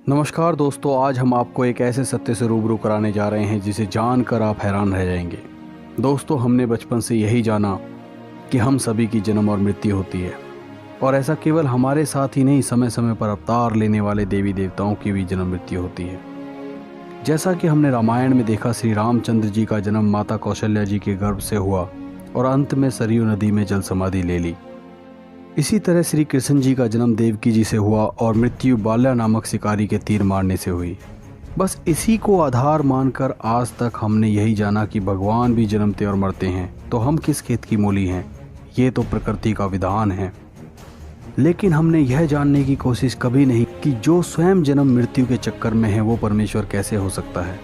नमस्कार दोस्तों, आज हम आपको एक ऐसे सत्य से रूबरू कराने जा रहे हैं जिसे जानकर आप हैरान रह जाएंगे। दोस्तों, हमने बचपन से यही जाना कि हम सभी की जन्म और मृत्यु होती है, और ऐसा केवल हमारे साथ ही नहीं, समय समय पर अवतार लेने वाले देवी देवताओं की भी जन्म मृत्यु होती है। जैसा कि हमने रामायण में देखा, श्री रामचंद्र जी का जन्म माता कौशल्या जी के गर्भ से हुआ और अंत में सरयू नदी में जल समाधि ले ली। इसी तरह श्री कृष्ण जी का जन्म देवकी जी से हुआ और मृत्यु बाल्या नामक शिकारी के तीर मारने से हुई। बस इसी को आधार मानकर आज तक हमने यही जाना कि भगवान भी जन्मते और मरते हैं, तो हम किस खेत की मूली हैं, ये तो प्रकृति का विधान है। लेकिन हमने यह जानने की कोशिश कभी नहीं कि जो स्वयं जन्म मृत्यु के चक्कर में है वो परमेश्वर कैसे हो सकता है।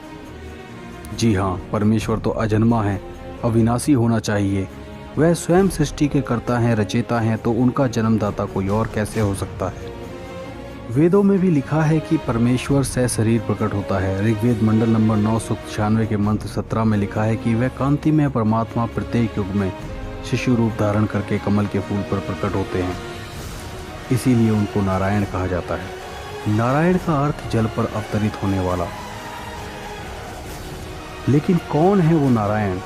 जी हाँ, परमेश्वर तो अजन्मा है, अविनाशी होना चाहिए। वह स्वयं सृष्टि के कर्ता हैं, रचयिता हैं, तो उनका जन्मदाता कोई और कैसे हो सकता है। वेदों में भी लिखा है कि परमेश्वर से शरीर प्रकट होता है। ऋग्वेद मंडल नंबर 996 के मंत्र 17 में लिखा है कि वह कांतिमय परमात्मा प्रत्येक युग में शिशु रूप धारण करके कमल के फूल पर प्रकट होते हैं, इसीलिए उनको नारायण कहा जाता है। नारायण का अर्थ जल पर अवतरित होने वाला। लेकिन कौन है वो नारायण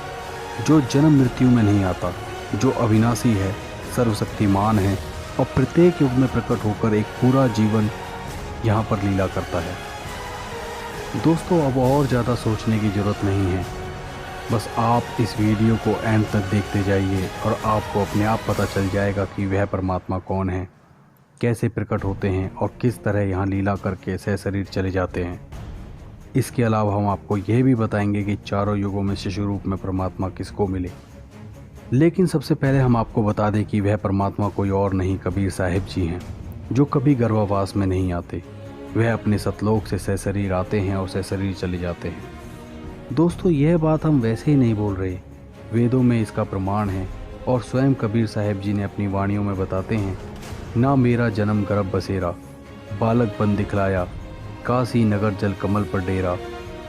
जो जन्म मृत्यु में नहीं आता, जो अविनाशी है, सर्वशक्तिमान है और प्रत्येक युग में प्रकट होकर एक पूरा जीवन यहाँ पर लीला करता है। दोस्तों, अब और ज़्यादा सोचने की ज़रूरत नहीं है, बस आप इस वीडियो को एंड तक देखते जाइए और आपको अपने आप पता चल जाएगा कि वह परमात्मा कौन है, कैसे प्रकट होते हैं और किस तरह यहाँ लीला करके सह शरीर चले जाते हैं। इसके अलावा हम आपको यह भी बताएंगे कि चारों युगों में शिशु रूप में परमात्मा किसको मिले। लेकिन सबसे पहले हम आपको बता दें कि वह परमात्मा कोई और नहीं, कबीर साहिब जी हैं, जो कभी गर्भावास में नहीं आते। वह अपने सतलोक से सह शरीर आते हैं और सह शरीर चले जाते हैं। दोस्तों, यह बात हम वैसे ही नहीं बोल रहे, वेदों में इसका प्रमाण है और स्वयं कबीर साहिब जी ने अपनी वाणियों में बताते हैं, ना मेरा जन्म गर्भ बसेरा, बालक बन दिखलाया, काशी नगर जल कमल पर डेरा,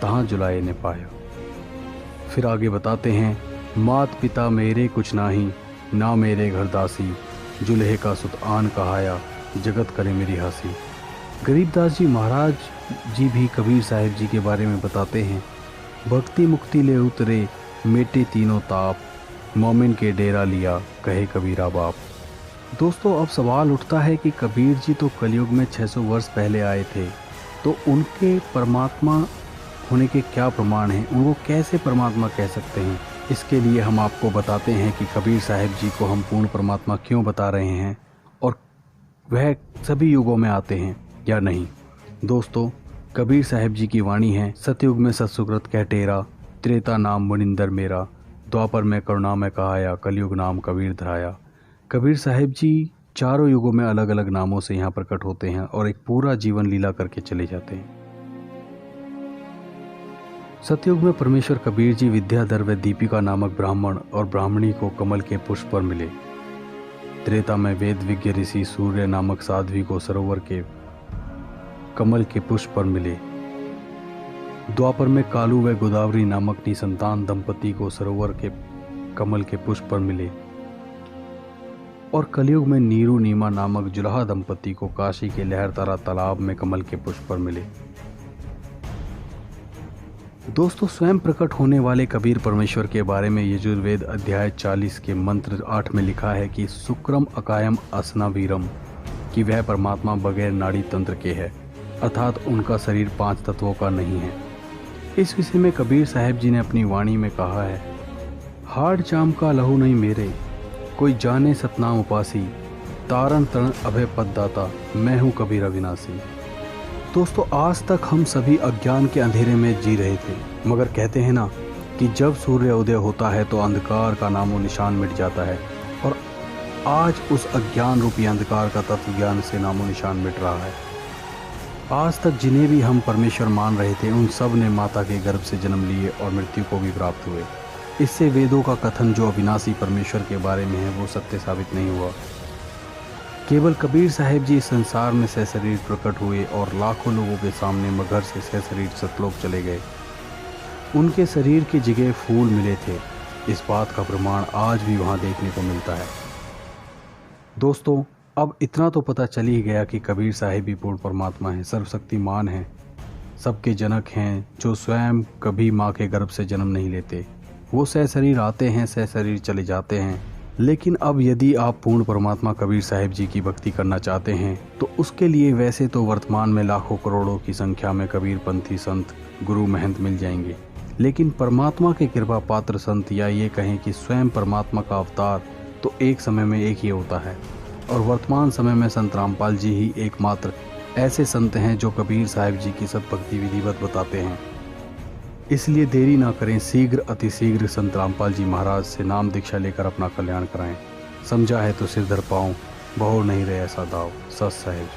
तहाँ जुलाए ने पाया। फिर आगे बताते हैं, मात पिता मेरे कुछ नाही, ना मेरे घर दासी, जुल्हे का सुत आन कहाया, जगत करे मेरी हासी। गरीबदास जी महाराज जी भी कबीर साहिब जी के बारे में बताते हैं, भक्ति मुक्ति ले उतरे, मेटे तीनों ताप, मोमिन के डेरा लिया, कहे कबीरा बाप। दोस्तों, अब सवाल उठता है कि कबीर जी तो कलयुग में 600 वर्ष पहले आए थे, तो उनके परमात्मा होने के क्या प्रमाण हैं, उनको कैसे परमात्मा कह सकते हैं। इसके लिए हम आपको बताते हैं कि कबीर साहिब जी को हम पूर्ण परमात्मा क्यों बता रहे हैं और वह सभी युगों में आते हैं या नहीं। दोस्तों, कबीर साहिब जी की वाणी है, सतयुग में सत्सुकृत कह टेरा, त्रेता नाम मुनिंदर मेरा, द्वापर में करुणा में कहाया, कलयुग नाम कबीर धराया। कबीर साहिब जी चारों युगों में अलग अलग नामों से यहाँ प्रकट होते हैं और एक पूरा जीवन लीला करके चले जाते हैं। सतयुग में परमेश्वर कबीर जी विद्याधर व दीपिका नामक ब्राह्मण और ब्राह्मणी को कमल के पुष्प पर मिले। त्रेता में वेद विज्ञ ऋषि सूर्य नामक साध्वी को सरोवर के कमल के पुष्प पर मिले। द्वापर में कालू व गोदावरी नामक निसंतान दंपति को सरोवर के कमल के पुष्प पर मिले और कलयुग में नीरू नीमा नामक जुलाहा दंपति को काशी के लहरतारा तालाब में कमल के पुष्प पर मिले। दोस्तों, स्वयं प्रकट होने वाले कबीर परमेश्वर के बारे में यजुर्वेद अध्याय 40 के मंत्र 8 में लिखा है कि शुक्रम अकायम असना वीरम, कि वह परमात्मा बगैर नाड़ी तंत्र के है, अर्थात उनका शरीर 5 तत्वों का नहीं है। इस विषय में कबीर साहिब जी ने अपनी वाणी में कहा है, हाड़ चाम का लहू नहीं मेरे, कोई जाने सतनाम उपासी, तारण तरण अभय पददाता, मैं हूँ कबीर अविनाशी। दोस्तों, आज तक हम सभी अज्ञान के अंधेरे में जी रहे थे, मगर कहते हैं ना कि जब सूर्य उदय होता है तो अंधकार का नामो निशान मिट जाता है, और आज उस अज्ञान रूपी अंधकार का तत्व ज्ञान से नामो निशान मिट रहा है। आज तक जिन्हें भी हम परमेश्वर मान रहे थे, उन सब ने माता के गर्भ से जन्म लिए और मृत्यु को भी प्राप्त हुए। इससे वेदों का कथन जो अविनाशी परमेश्वर के बारे में है वो सत्य साबित नहीं हुआ। केवल कबीर साहिब जी इस संसार में सह शरीर प्रकट हुए और लाखों लोगों के सामने मगर से सह शरीर सतलोक चले गए। उनके शरीर की जगह फूल मिले थे। इस बात का प्रमाण आज भी वहाँ देखने को मिलता है। दोस्तों, अब इतना तो पता चल ही गया कि कबीर साहिब ही पूर्ण परमात्मा हैं, सर्वशक्तिमान हैं, सबके जनक हैं, जो स्वयं कभी माँ के गर्भ से जन्म नहीं लेते। वो सहशरीर आते हैं, सहशरीर चले जाते हैं। लेकिन अब यदि आप पूर्ण परमात्मा कबीर साहिब जी की भक्ति करना चाहते हैं तो उसके लिए वैसे तो वर्तमान में लाखों करोड़ों की संख्या में कबीरपंथी संत, गुरु, महंत मिल जाएंगे, लेकिन परमात्मा के कृपा पात्र संत, या ये कहें कि स्वयं परमात्मा का अवतार, तो एक समय में एक ही होता है। और वर्तमान समय में संत रामपाल जी ही एकमात्र ऐसे संत हैं जो कबीर साहिब जी की सद्भक्ति विधिवत बताते हैं। इसलिए देरी ना करें, शीघ्र अतिशीघ्र संत रामपाल जी महाराज से नाम दीक्षा लेकर अपना कल्याण कराएं। समझा है तो सिर धर पाऊं, बहुर नहीं रहे ऐसा दाव। सत साहिब।